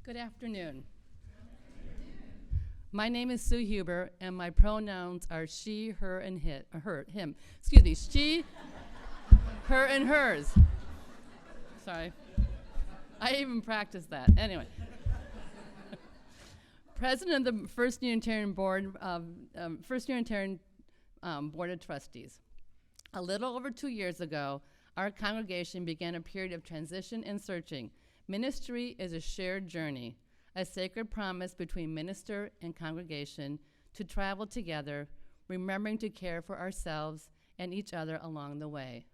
Good afternoon. My name is Sue Huber, and my pronouns are she, her, and him. Excuse me, she, her, and hers. Sorry. I even practiced that. Anyway. President of the First Unitarian Board of Trustees. A little over 2 years ago, our congregation began a period of transition and searching. Ministry is a shared journey, a sacred promise between minister and congregation to travel together, remembering to care for ourselves and each other along the way.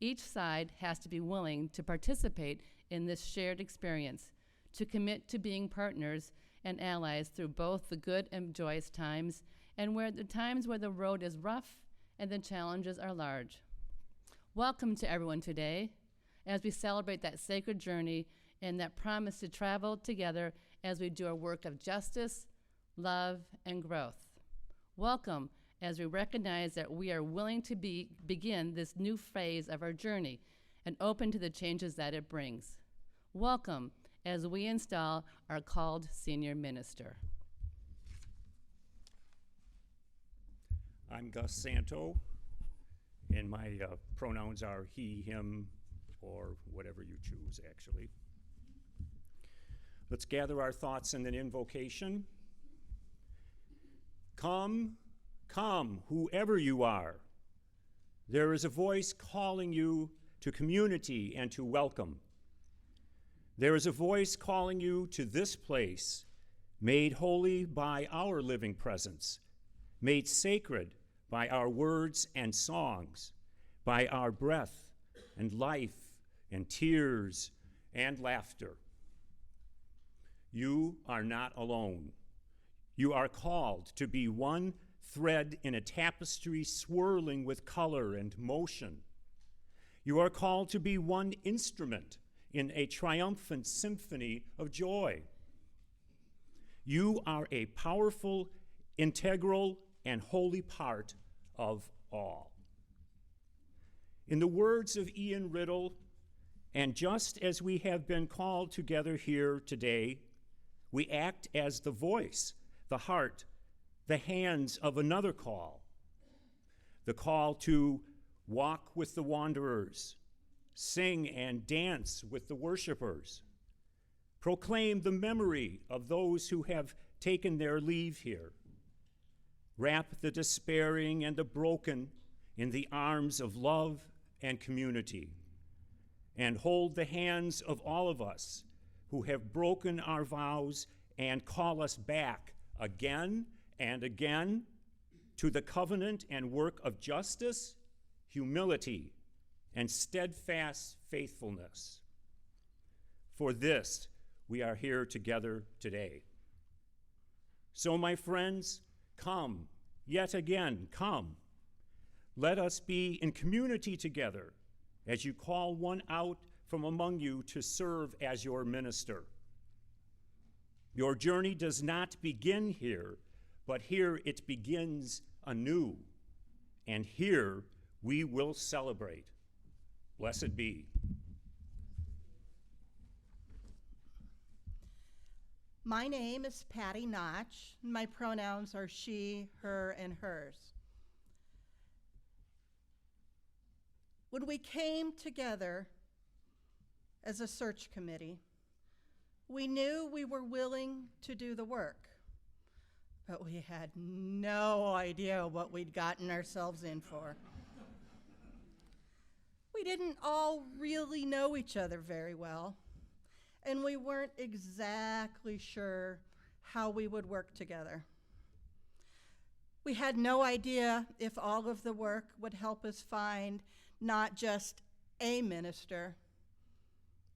Each side has to be willing to participate in this shared experience, to commit to being partners and allies through both the good and joyous times and where the times where the road is rough and the challenges are large. Welcome to everyone today as we celebrate that sacred journey and that promise to travel together as we do our work of justice, love, and growth. Welcome as we recognize that we are willing to begin this new phase of our journey and open to the changes that it brings. Welcome as we install our called senior minister. I'm Gus Santo, and my pronouns are he, him, or whatever you choose, actually. Let's gather our thoughts in an invocation. Come, come, whoever you are. There is a voice calling you to community and to welcome. There is a voice calling you to this place, made holy by our living presence, made sacred by our words and songs, by our breath and life and tears and laughter. You are not alone. You are called to be one thread in a tapestry swirling with color and motion. You are called to be one instrument in a triumphant symphony of joy. You are a powerful, integral, and holy part of all. In the words of Ian Riddle, and just as we have been called together here today, we act as the voice, the heart, the hands of another call. The call to walk with the wanderers, sing and dance with the worshipers, proclaim the memory of those who have taken their leave here, wrap the despairing and the broken in the arms of love and community, and hold the hands of all of us who have broken our vows and call us back again and again to the covenant and work of justice, humility, and steadfast faithfulness. For this, we are here together today. So, my friends, come, yet again, come. Let us be in community together as you call one out from among you to serve as your minister. Your journey does not begin here, but here it begins anew, and here we will celebrate. Blessed be. My name is Patty Notch. My pronouns are she, her, and hers. When we came together as a search committee, we knew we were willing to do the work, but we had no idea what we'd gotten ourselves in for. We didn't all really know each other very well, and we weren't exactly sure how we would work together. We had no idea if all of the work would help us find not just a minister,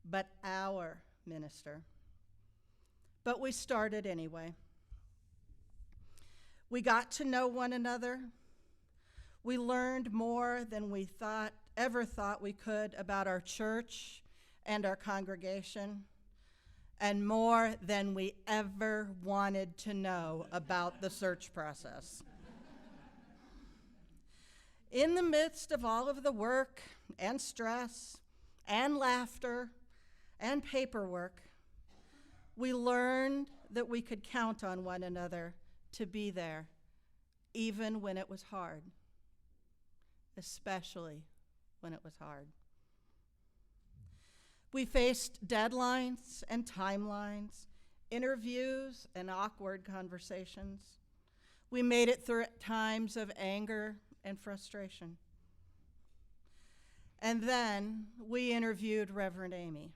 but our minister. But we started anyway. We got to know one another. We learned more than we ever thought we could about our church and our congregation, and more than we ever wanted to know about the search process. In the midst of all of the work and stress and laughter and paperwork, We learned that we could count on one another to be there, even when it was hard, especially when it was hard. We faced deadlines and timelines, interviews and awkward conversations. We made it through times of anger and frustration. And then we interviewed Reverend Amy.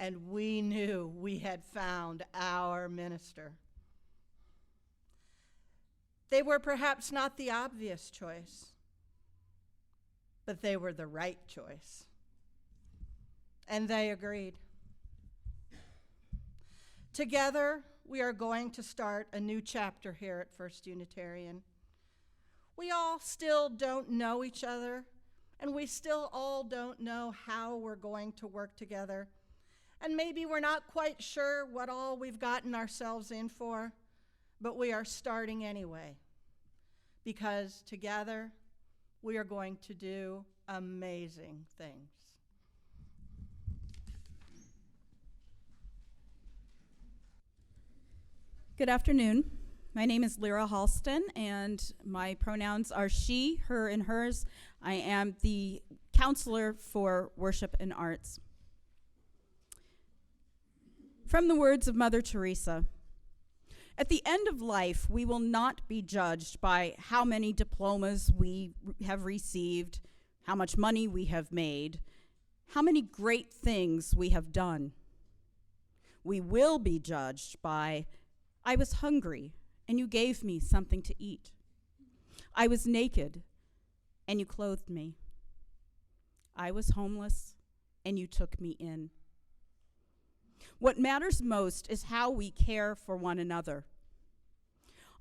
And we knew we had found our minister. They were perhaps not the obvious choice, but they were the right choice. And they agreed. Together, we are going to start a new chapter here at First Unitarian. We all still don't know each other, and we still all don't know how we're going to work together. And maybe we're not quite sure what all we've gotten ourselves in for, but we are starting anyway, because together we are going to do amazing things. Good afternoon. My name is Lyra Halston, and my pronouns are she, her, and hers. I am the counselor for worship and arts. From the words of Mother Teresa, at the end of life, we will not be judged by how many diplomas we have received, how much money we have made, how many great things we have done. We will be judged by, I was hungry, and you gave me something to eat. I was naked, and you clothed me. I was homeless, and you took me in. What matters most is how we care for one another.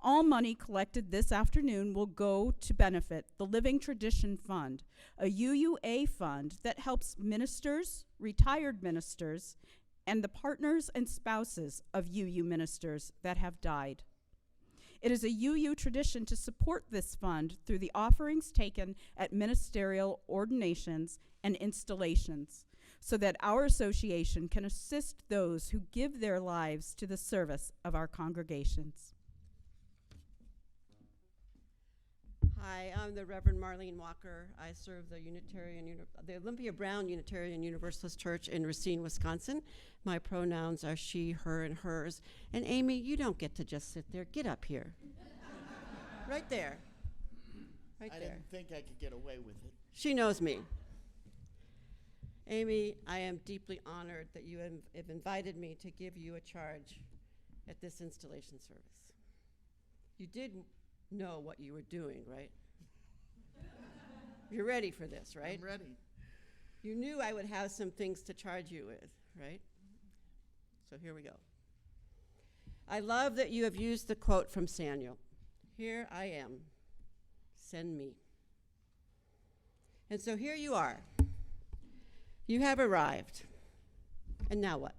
All money collected this afternoon will go to benefit the Living Tradition Fund, a UUA fund that helps ministers, retired ministers, and the partners and spouses of UU ministers that have died. It is a UU tradition to support this fund through the offerings taken at ministerial ordinations and installations, so that our association can assist those who give their lives to the service of our congregations. Hi, I'm the Reverend Marlene Walker. I serve the Olympia Brown Unitarian Universalist Church in Racine, Wisconsin. My pronouns are she, her, and hers. And Amy, you don't get to just sit there. Get up here. Right there. Right I there. didn't think I could get away with it. She knows me. Amy, I am deeply honored that you have invited me to give you a charge at this installation service. You did know what you were doing, right? You're ready for this, right? I'm ready. You knew I would have some things to charge you with, right? So here we go. I love that you have used the quote from Samuel. Here I am. Send me. And so here you are. You have arrived. And now what?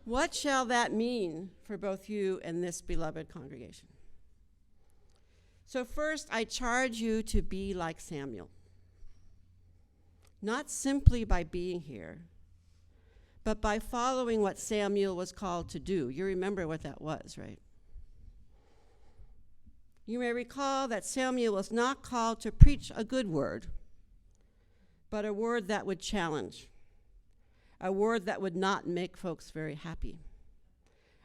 What shall that mean for both you and this beloved congregation? So first, I charge you to be like Samuel. Not simply by being here, but by following what Samuel was called to do. You remember what that was, right? You may recall that Samuel was not called to preach a good word, but a word that would challenge, a word that would not make folks very happy,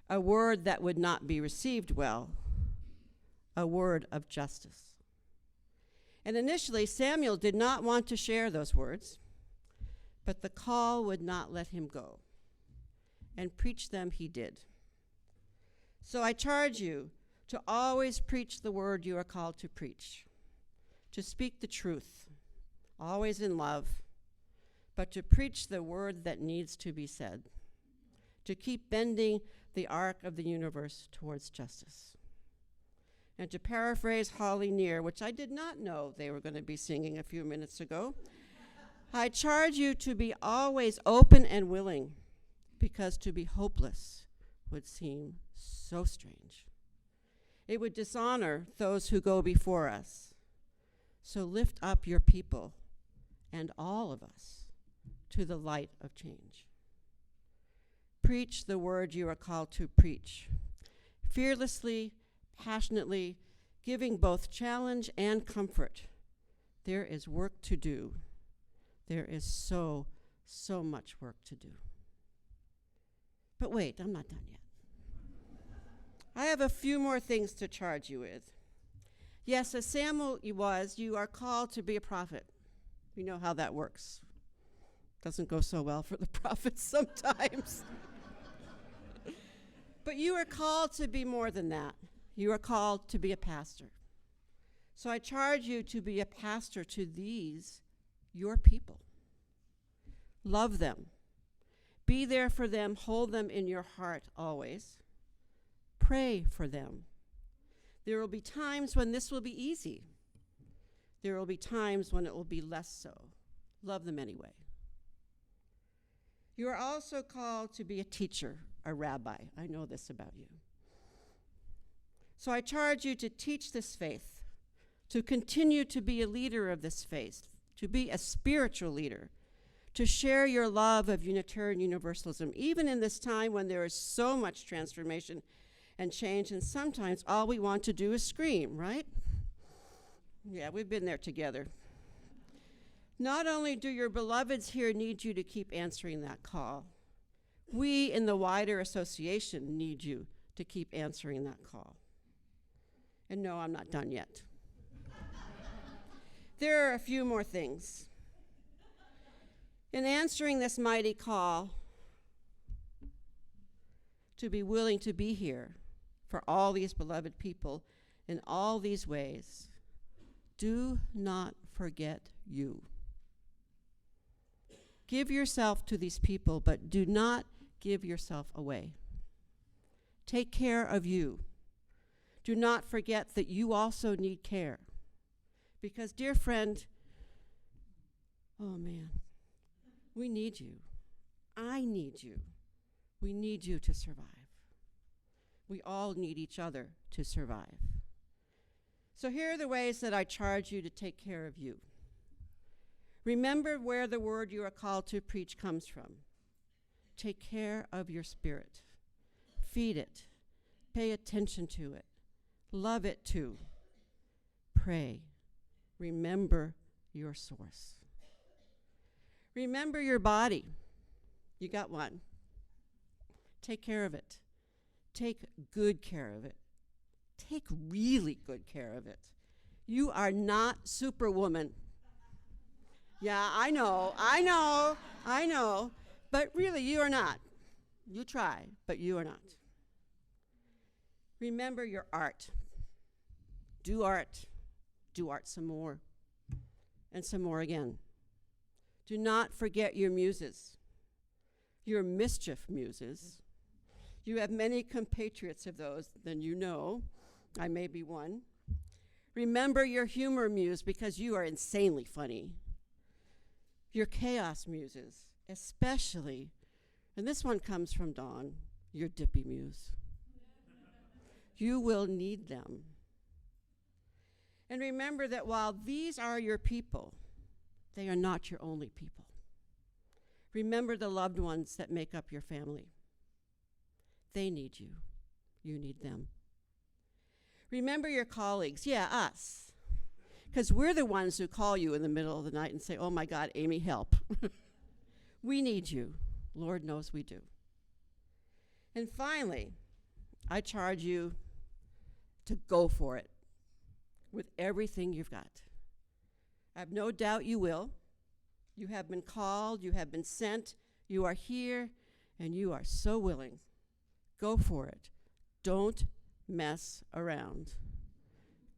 a word that would not be received well, a word of justice. And initially, Samuel did not want to share those words, but the call would not let him go, and preach them he did. So I charge you to always preach the word you are called to preach, to speak the truth, always in love, but to preach the word that needs to be said, to keep bending the arc of the universe towards justice. And to paraphrase Holly Near, which I did not know they were going to be singing a few minutes ago, I charge you to be always open and willing, because to be hopeless would seem so strange. It would dishonor those who go before us. So lift up your people and all of us to the light of change. Preach the word you are called to preach, fearlessly, passionately, giving both challenge and comfort. There is work to do. There is so much work to do. But wait, I'm not done yet. I have a few more things to charge you with. Yes, as Samuel was, you are called to be a prophet. You know how that works. Doesn't go so well for the prophets sometimes. But you are called to be more than that. You are called to be a pastor. So I charge you to be a pastor to these, your people. Love them. Be there for them. Hold them in your heart always. Pray for them. There will be times when this will be easy. There will be times when it will be less so. Love them anyway. You are also called to be a teacher, a rabbi. I know this about you. So I charge you to teach this faith, to continue to be a leader of this faith, to be a spiritual leader, to share your love of Unitarian Universalism, even in this time when there is so much transformation and change, and sometimes all we want to do is scream, right? Yeah, we've been there together. Not only do your beloveds here need you to keep answering that call, we in the wider association need you to keep answering that call. And no, I'm not done yet. There are a few more things. In answering this mighty call to be willing to be here for all these beloved people in all these ways, do not forget you. Give yourself to these people, but do not give yourself away. Take care of you. Do not forget that you also need care. Because, dear friend, oh man, we need you. I need you. We need you to survive. We all need each other to survive. So here are the ways that I charge you to take care of you. Remember where the word you are called to preach comes from. Take care of your spirit. Feed it. Pay attention to it. Love it too. Pray. Remember your source. Remember your body. You got one. Take care of it. Take good care of it. Take really good care of it. You are not Superwoman. Yeah, I know. But really, you are not. You try, but you are not. Remember your art. Do art. Do art some more. And some more again. Do not forget your muses. Your mischief muses. You have many compatriots of those, then you know. I may be one. Remember your humor muse, because you are insanely funny. Your chaos muses, especially, and this one comes from Dawn, your dippy muse. You will need them. And remember that while these are your people, they are not your only people. Remember the loved ones that make up your family. They need you. You need them. Remember your colleagues. Yeah, us. Because we're the ones who call you in the middle of the night and say, oh my God, Amy, help. We need you. Lord knows we do. And finally, I charge you to go for it with everything you've got. I have no doubt you will. You have been called, you have been sent, you are here, and you are so willing. Go for it. Don't mess around.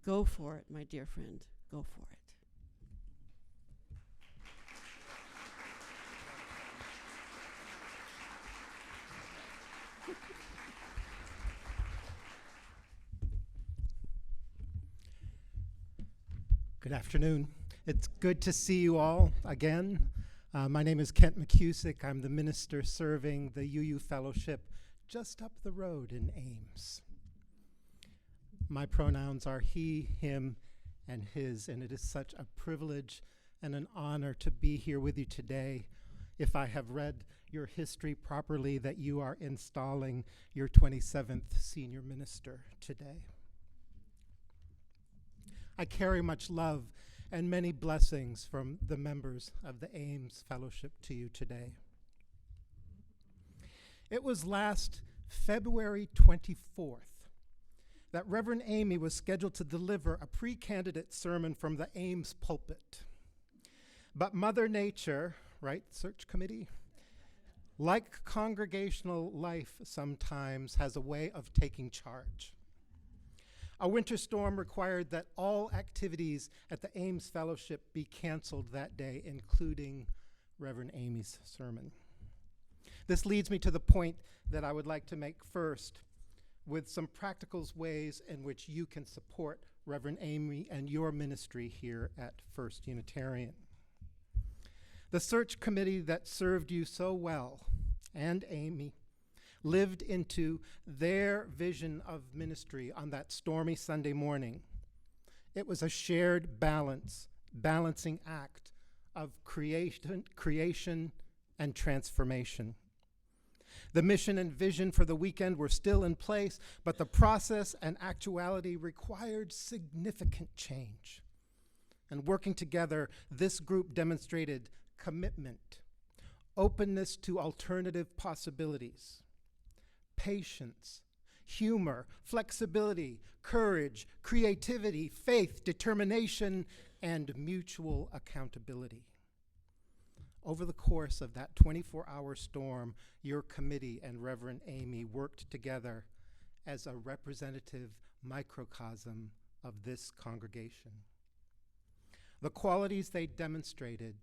Go for it, my dear friend. Go for it. Good afternoon. It's good to see you all again. My name is Kent McCusick. I'm the minister serving the UU Fellowship just up the road in Ames. My pronouns are he, him, and his, and it is such a privilege and an honor to be here with you today if I have read your history properly, that you are installing your 27th senior minister today. I carry much love and many blessings from the members of the Ames Fellowship to you today. It was last February 24th that Reverend Amy was scheduled to deliver a pre-candidate sermon from the Ames pulpit. But Mother Nature, right, search committee, like congregational life sometimes, has a way of taking charge. A winter storm required that all activities at the Ames Fellowship be canceled that day, including Reverend Amy's sermon. This leads me to the point that I would like to make first, with some practical ways in which you can support Reverend Amy and your ministry here at First Unitarian. The search committee that served you so well, and Amy, lived into their vision of ministry on that stormy Sunday morning. It was a shared balancing act of creation and transformation. The mission and vision for the weekend were still in place, but the process and actuality required significant change. And working together, this group demonstrated commitment, openness to alternative possibilities, patience, humor, flexibility, courage, creativity, faith, determination, and mutual accountability. Over the course of that 24-hour storm, your committee and Reverend Amy worked together as a representative microcosm of this congregation. The qualities they demonstrated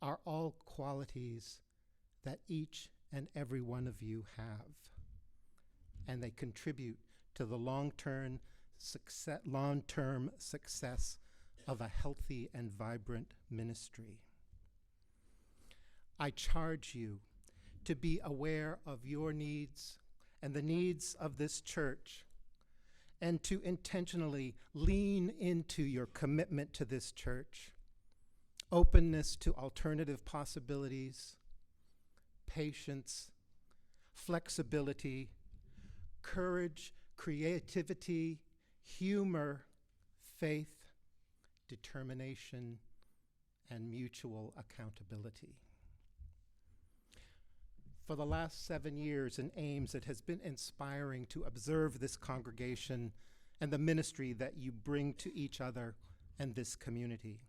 are all qualities that each and every one of you have, and they contribute to the long-term success of a healthy and vibrant ministry. I charge you to be aware of your needs and the needs of this church, and to intentionally lean into your commitment to this church, openness to alternative possibilities, patience, flexibility, courage, creativity, humor, faith, determination, and mutual accountability. For the last 7 years in Ames, it has been inspiring to observe this congregation and the ministry that you bring to each other and this community.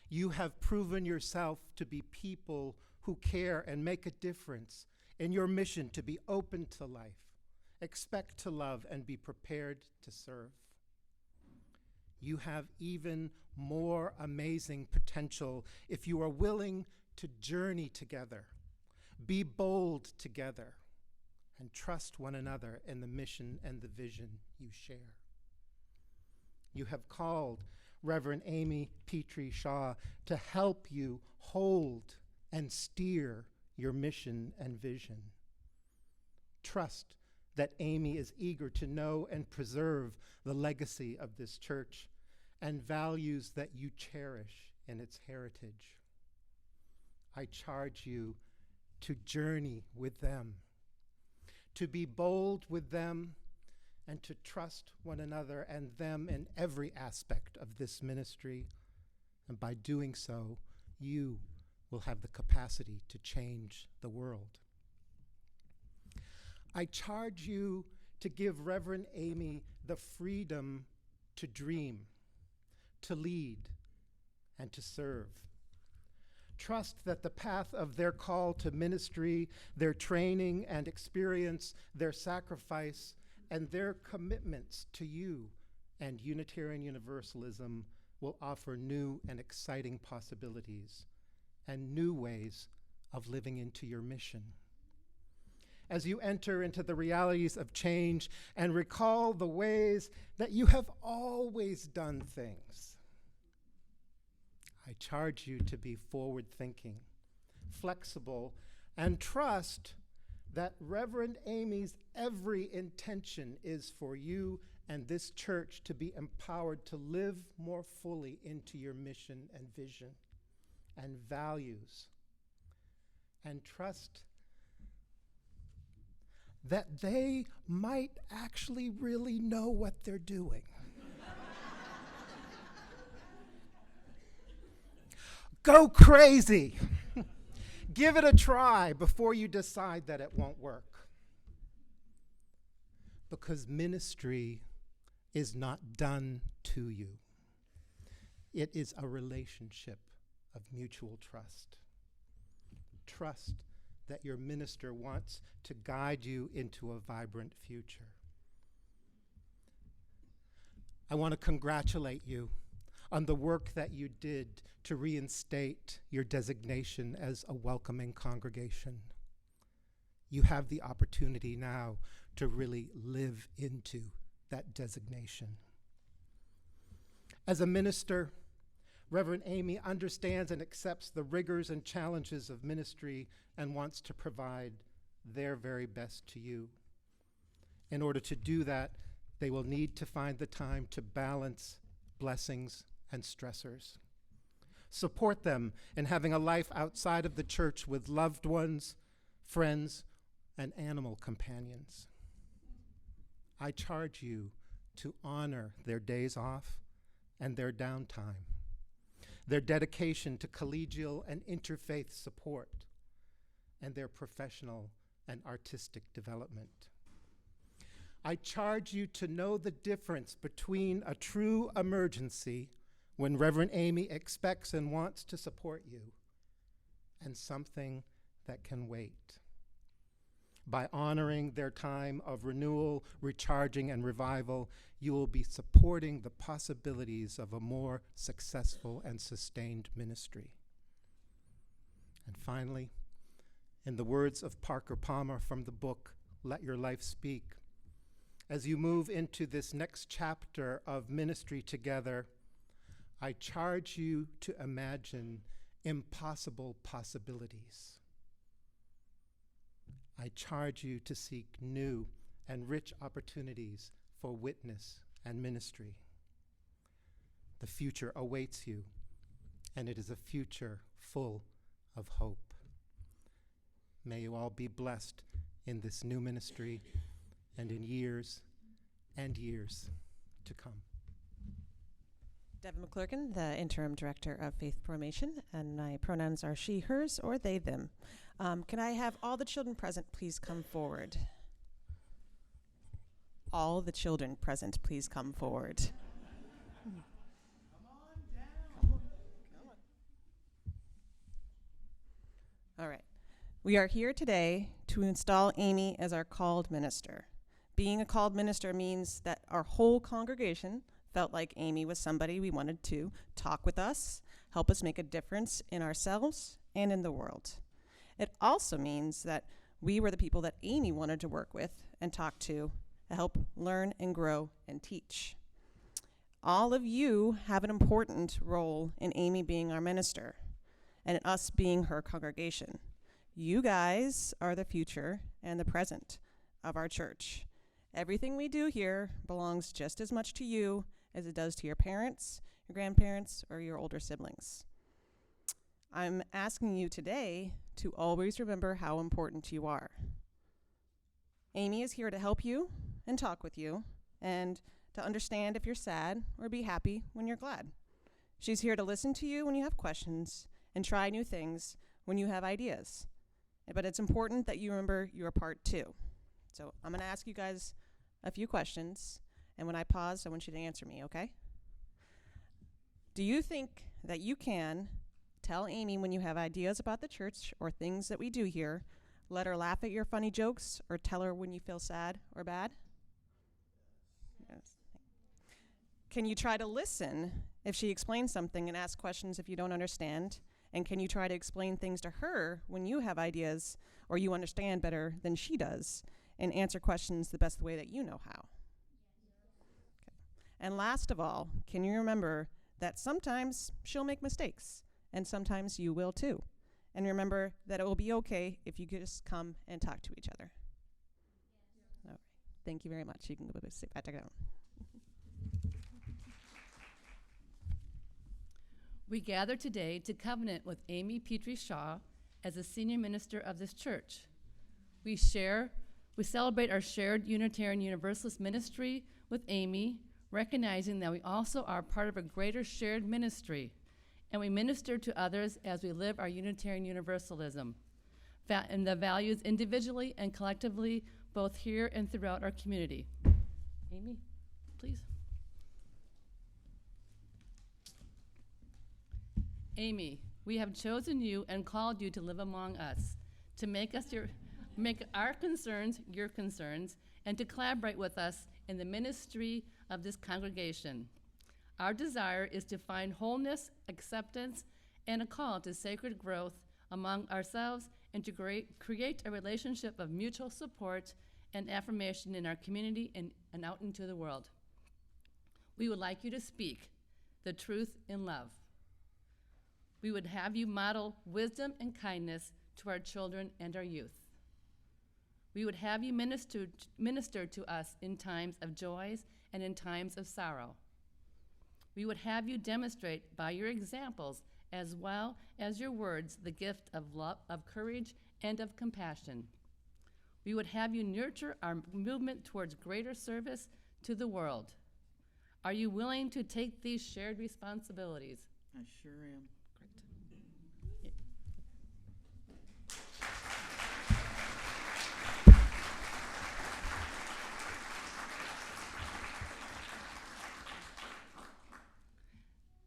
You have proven yourself to be people who care and make a difference in your mission to be open to life, expect to love, and be prepared to serve. You have even more amazing potential if you are willing to journey together, be bold together, and trust one another in the mission and the vision you share. You have called Reverend Amy Petrie Shaw to help you hold and steer your mission and vision. Trust that Amy is eager to know and preserve the legacy of this church and values that you cherish in its heritage. I charge you to journey with them, to be bold with them, and to trust one another and them in every aspect of this ministry. And by doing so, you will have the capacity to change the world. I charge you to give Reverend Amy the freedom to dream, to lead, and to serve. Trust that the path of their call to ministry, their training and experience, their sacrifice, and their commitments to you and Unitarian Universalism will offer new and exciting possibilities and new ways of living into your mission. As you enter into the realities of change and recall the ways that you have always done things, I charge you to be forward-thinking, flexible, and trust that Reverend Amy's every intention is for you and this church to be empowered to live more fully into your mission and vision and values, and trust that they might actually really know what they're doing. Go crazy. Give it a try before you decide that it won't work. Because ministry is not done to you. It is a relationship of mutual trust. Trust that your minister wants to guide you into a vibrant future. I want to congratulate you on the work that you did to reinstate your designation as a welcoming congregation. You have the opportunity now to really live into that designation. As a minister, Reverend Amy understands and accepts the rigors and challenges of ministry and wants to provide their very best to you. In order to do that, they will need to find the time to balance blessings and stressors. Support them in having a life outside of the church with loved ones, friends, and animal companions. I charge you to honor their days off and their downtime, their dedication to collegial and interfaith support, and their professional and artistic development. I charge you to know the difference between a true emergency, when Reverend Amy expects and wants to support you, and something that can wait. By honoring their time of renewal, recharging, and revival, you will be supporting the possibilities of a more successful and sustained ministry. And finally, in the words of Parker Palmer from the book, Let Your Life Speak, as you move into this next chapter of ministry together, I charge you to imagine impossible possibilities. I charge you to seek new and rich opportunities for witness and ministry. The future awaits you, and it is a future full of hope. May you all be blessed in this new ministry and in years and years to come. Devin McClurkin, the Interim Director of Faith Formation, and my pronouns are she, hers, or they, them. Can I have all the children present please come forward? All the children present please come forward. Come on down. Come on. All right. We are here today to install Amy as our called minister. Being a called minister means that our whole congregation felt like Amy was somebody we wanted to talk with us, help us make a difference in ourselves and in the world. It also means that we were the people that Amy wanted to work with and talk to help learn and grow and teach. All of you have an important role in Amy being our minister and in us being her congregation. You guys are the future and the present of our church. Everything we do here belongs just as much to you as it does to your parents, your grandparents, or your older siblings. I'm asking you today to always remember how important you are. Amy is here to help you and talk with you and to understand if you're sad or be happy when you're glad. She's here to listen to you when you have questions and try new things when you have ideas. But it's important that you remember your part too. So I'm going to ask you guys a few questions, and when I pause, I want you to answer me, okay? Do you think that you can tell Amy when you have ideas about the church or things that we do here, let her laugh at your funny jokes, or tell her when you feel sad or bad? Yes. Can you try to listen if she explains something and ask questions if you don't understand? And can you try to explain things to her when you have ideas or you understand better than she does and answer questions the best way that you know how? Okay. And last of all, can you remember that sometimes she'll make mistakes and sometimes you will too? And remember that it will be okay if you just come and talk to each other. All right. Thank you very much. You can go sit back down. We gather today to covenant with Amy Petrie Shaw as a senior minister of this church. We celebrate our shared Unitarian Universalist ministry with Amy, recognizing that we also are part of a greater shared ministry, and we minister to others as we live our Unitarian Universalism and the values individually and collectively, both here and throughout our community. Amy, please. Amy, we have chosen you and called you to live among us, to make our concerns your concerns, and to collaborate with us in the ministry of this congregation. Our desire is to find wholeness, acceptance, and a call to sacred growth among ourselves and to create a relationship of mutual support and affirmation in our community and out into the world. We would like you to speak the truth in love. We would have you model wisdom and kindness to our children and our youth. We would have you minister to us in times of joys and in times of sorrow. We would have you demonstrate by your examples as well as your words the gift of love, of courage, and of compassion. We would have you nurture our movement towards greater service to the world. Are you willing to take these shared responsibilities? I sure am. Great.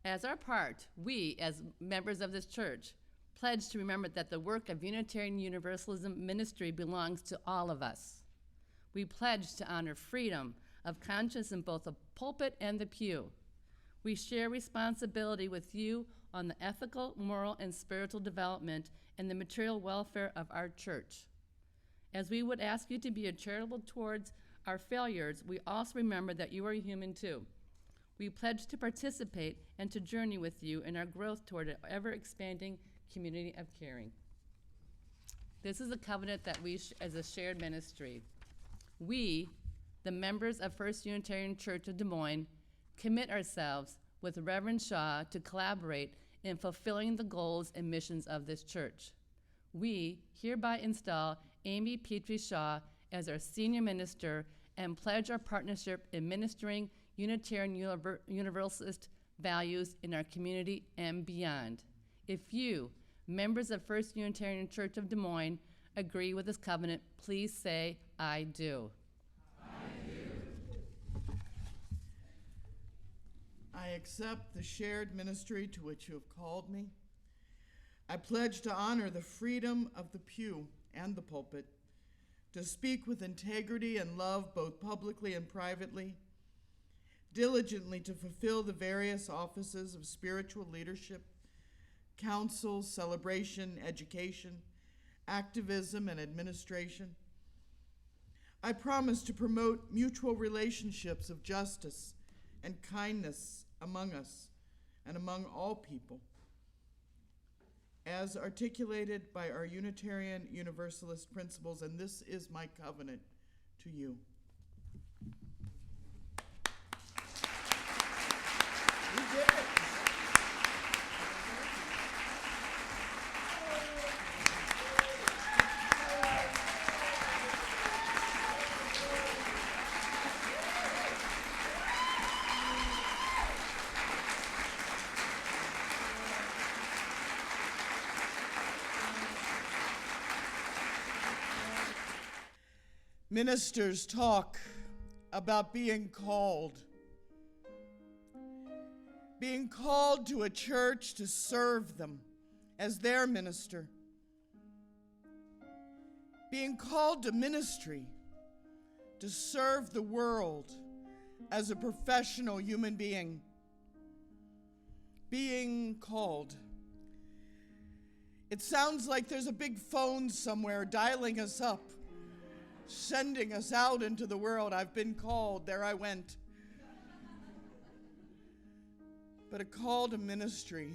As our part, we, as members of this church, pledge to remember that the work of Unitarian Universalism ministry belongs to all of us. We pledge to honor freedom of conscience in both the pulpit and the pew. We share responsibility with you on the ethical, moral, and spiritual development and the material welfare of our church. As we would ask you to be charitable towards our failures, we also remember that you are human too. We pledge to participate and to journey with you in our growth toward an ever-expanding community of caring. This is a covenant that we, as a shared ministry, we, the members of First Unitarian Church of Des Moines, commit ourselves with Reverend Shaw to collaborate in fulfilling the goals and missions of this church. We hereby install Amy Petrie Shaw as our senior minister and pledge our partnership in ministering Unitarian Universalist values in our community and beyond. If you, members of First Unitarian Church of Des Moines, agree with this covenant, please say, I do. I do. I accept the shared ministry to which you have called me. I pledge to honor the freedom of the pew and the pulpit, to speak with integrity and love both publicly and privately, diligently to fulfill the various offices of spiritual leadership, counsel, celebration, education, activism, and administration. I promise to promote mutual relationships of justice and kindness among us and among all people, as articulated by our Unitarian Universalist principles, and this is my covenant to you. We did it. Ministers talk about being called to a church to serve them as their minister, being called to ministry to serve the world as a professional human being, being called. It sounds like there's a big phone somewhere dialing us up, sending us out into the world. I've been called, there I went. But a call to ministry,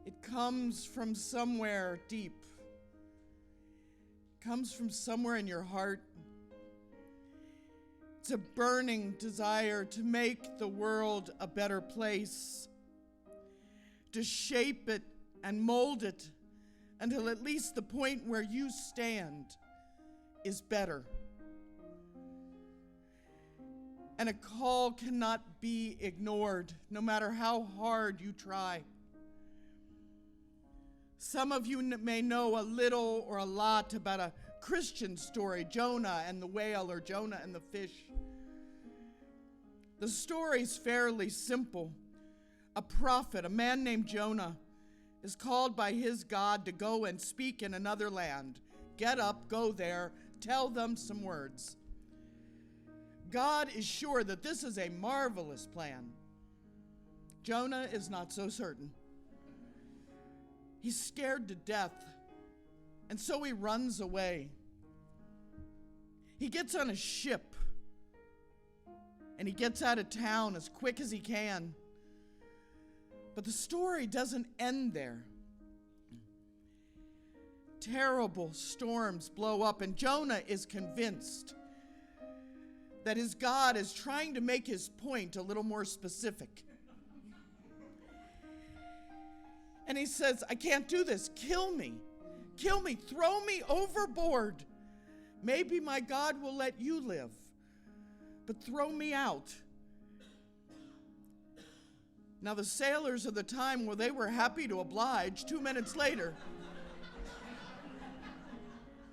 it comes from somewhere deep. It comes from somewhere in your heart. It's a burning desire to make the world a better place, to shape it and mold it until at least the point where you stand is better. And a call cannot be ignored, no matter how hard you try. Some of you may know a little or a lot about a Christian story, Jonah and the whale, or Jonah and the fish. The story's fairly simple. A prophet, a man named Jonah, is called by his God to go and speak in another land. Get up, go there, tell them some words. God is sure that this is a marvelous plan. Jonah is not so certain. He's scared to death, and so he runs away. He gets on a ship, and he gets out of town as quick as he can. But the story doesn't end there. Terrible storms blow up, and Jonah is convinced that his God is trying to make his point a little more specific. And he says, I can't do this. Kill me. Kill me. Throw me overboard. Maybe my God will let you live, but throw me out. Now, the sailors of the time, well, they were happy to oblige. 2 minutes later,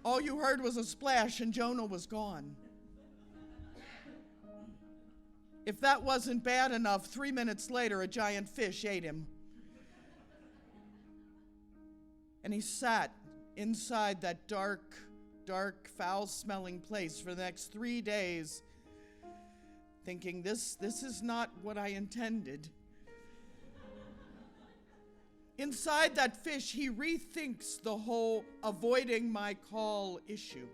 all you heard was a splash and Jonah was gone. If that wasn't bad enough, 3 minutes later, a giant fish ate him. And he sat inside that dark, foul-smelling place for the next 3 days, thinking, this is not what I intended. Inside that fish, he rethinks the whole avoiding my call issue.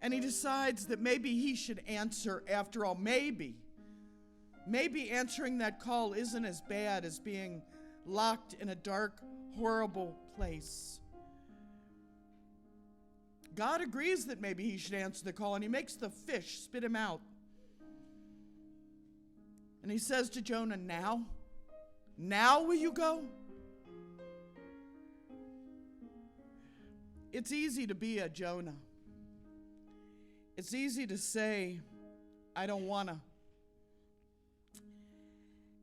And he decides that maybe he should answer after all. Maybe answering that call isn't as bad as being locked in a dark, horrible place. God agrees that maybe he should answer the call, and he makes the fish spit him out. And he says to Jonah, now will you go? It's easy to be a Jonah. It's easy to say, I don't wanna.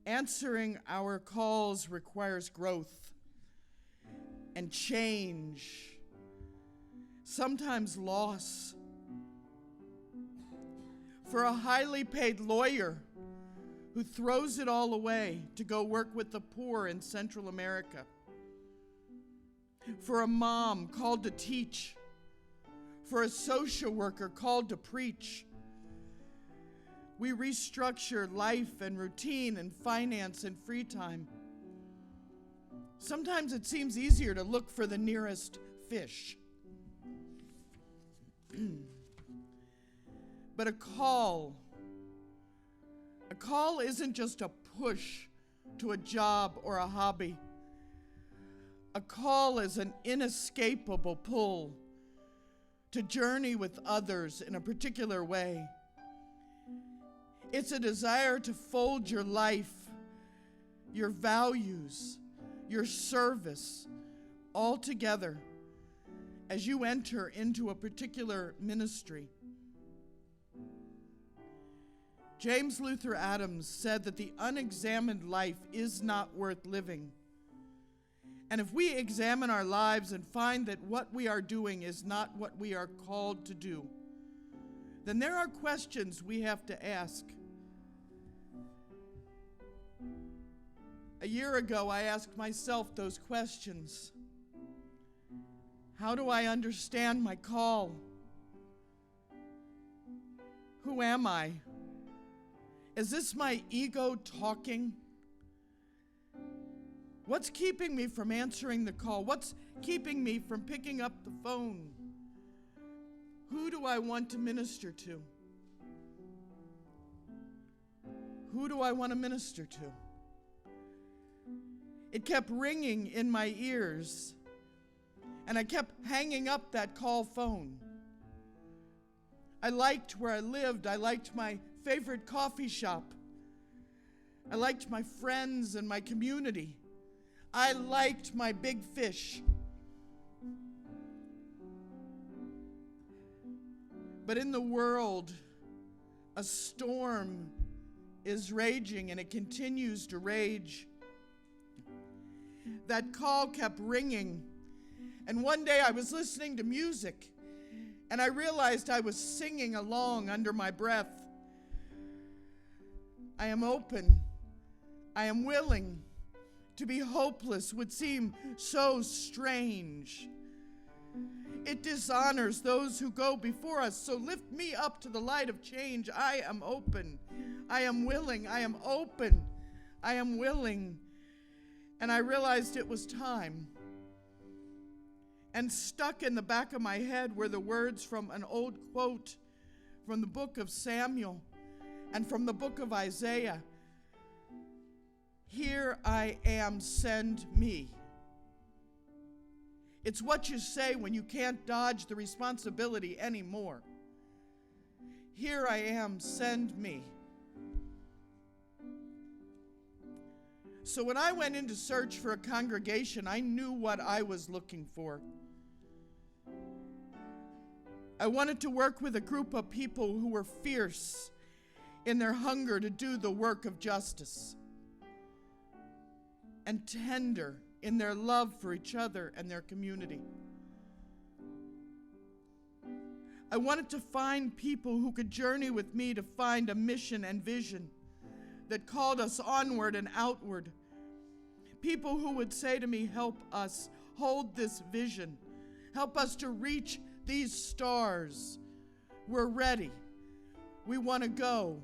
Answering our calls requires growth and change, sometimes loss. For a highly paid lawyer who throws it all away to go work with the poor in Central America. For a mom called to teach. For a social worker called to preach. We restructure life and routine and finance and free time. Sometimes it seems easier to look for the nearest fish. But a call isn't just a push to a job or a hobby. A call is an inescapable pull to journey with others in a particular way. It's a desire to fold your life, your values, your service all together as you enter into a particular ministry. James Luther Adams said that the unexamined life is not worth living. And if we examine our lives and find that what we are doing is not what we are called to do, then there are questions we have to ask. A year ago, I asked myself those questions. How do I understand my call? Who am I? Is this my ego talking? What's keeping me from answering the call? What's keeping me from picking up the phone? Who do I want to minister to? Who do I want to minister to? It kept ringing in my ears, and I kept hanging up that call phone. I liked where I lived. I liked my favorite coffee shop. I liked my friends and my community. I liked my big fish. But in the world, a storm is raging, and it continues to rage. That call kept ringing. And one day I was listening to music, and I realized I was singing along under my breath. I am open. I am willing. To be hopeless would seem so strange. It dishonors those who go before us, so lift me up to the light of change. I am open. I am willing. I am open. I am willing. And I realized it was time. And stuck in the back of my head were the words from an old quote from the book of Samuel and from the book of Isaiah. Here I am, send me. It's what you say when you can't dodge the responsibility anymore. Here I am, send me. So when I went in to search for a congregation, I knew what I was looking for. I wanted to work with a group of people who were fierce in their hunger to do the work of justice, and tender in their love for each other and their community. I wanted to find people who could journey with me to find a mission and vision that called us onward and outward. People who would say to me, help us hold this vision. Help us to reach these stars. We're ready. We want to go.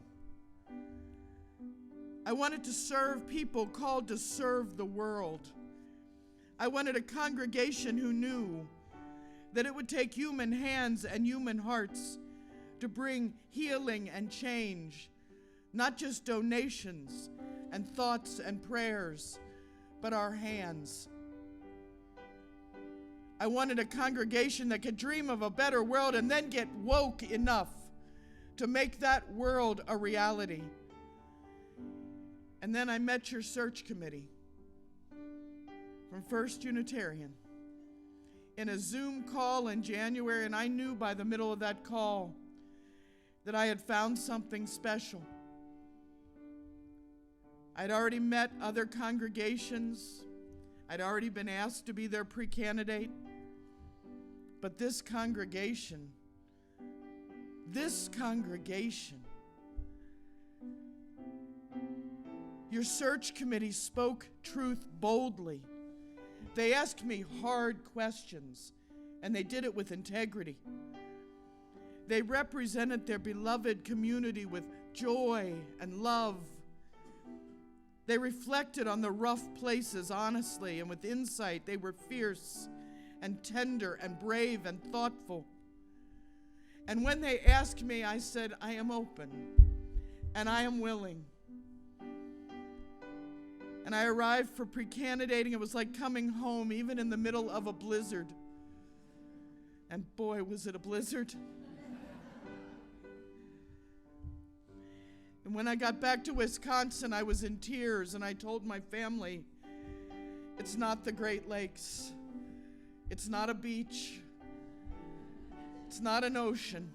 I wanted to serve people called to serve the world. I wanted a congregation who knew that it would take human hands and human hearts to bring healing and change, not just donations and thoughts and prayers, but our hands. I wanted a congregation that could dream of a better world and then get woke enough to make that world a reality. And then I met your search committee from First Unitarian in a Zoom call in January, and I knew by the middle of that call that I had found something special. I'd already met other congregations. I'd already been asked to be their pre-candidate. But this congregation, your search committee spoke truth boldly. They asked me hard questions, and they did it with integrity. They represented their beloved community with joy and love. They reflected on the rough places honestly and with insight. They were fierce and tender and brave and thoughtful. And when they asked me, I said, I am open and I am willing. And I arrived for pre-candidating. It was like coming home, even in the middle of a blizzard. And boy, was it a blizzard. And when I got back to Wisconsin, I was in tears, and I told my family, it's not the Great Lakes. It's not a beach. It's not an ocean.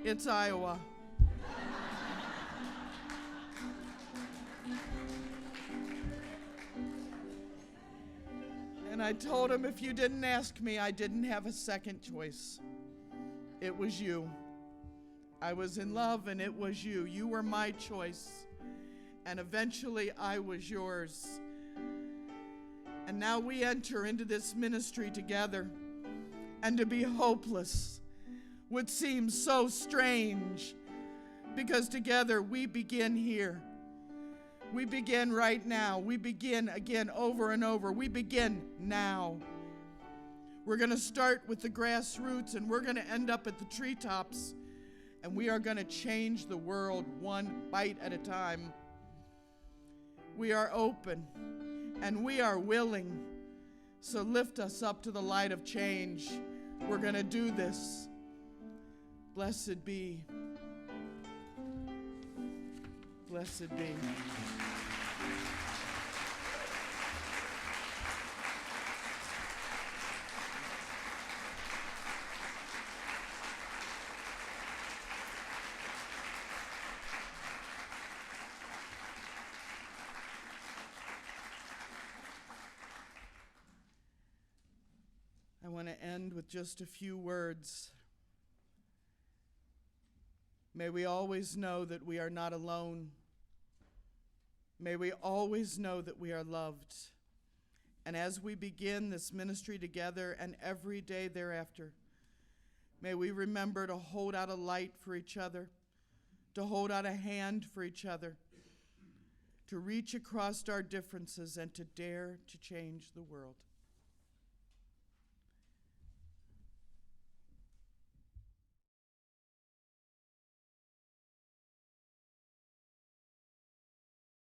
It's Iowa. And I told him, if you didn't ask me, I didn't have a second choice. It was you. I was in love, and it was you. You were my choice. And eventually, I was yours. And now we enter into this ministry together. And to be hopeless would seem so strange, because together we begin here. We begin right now. We begin again over and over. We begin now. We're going to start with the grassroots, and we're going to end up at the treetops, and we are going to change the world one bite at a time. We are open, and we are willing. So lift us up to the light of change. We're going to do this. Blessed be. Blessed be. I want to end with just a few words. May we always know that we are not alone. May we always know that we are loved. And as we begin this ministry together and every day thereafter, may we remember to hold out a light for each other, to hold out a hand for each other, to reach across our differences and to dare to change the world.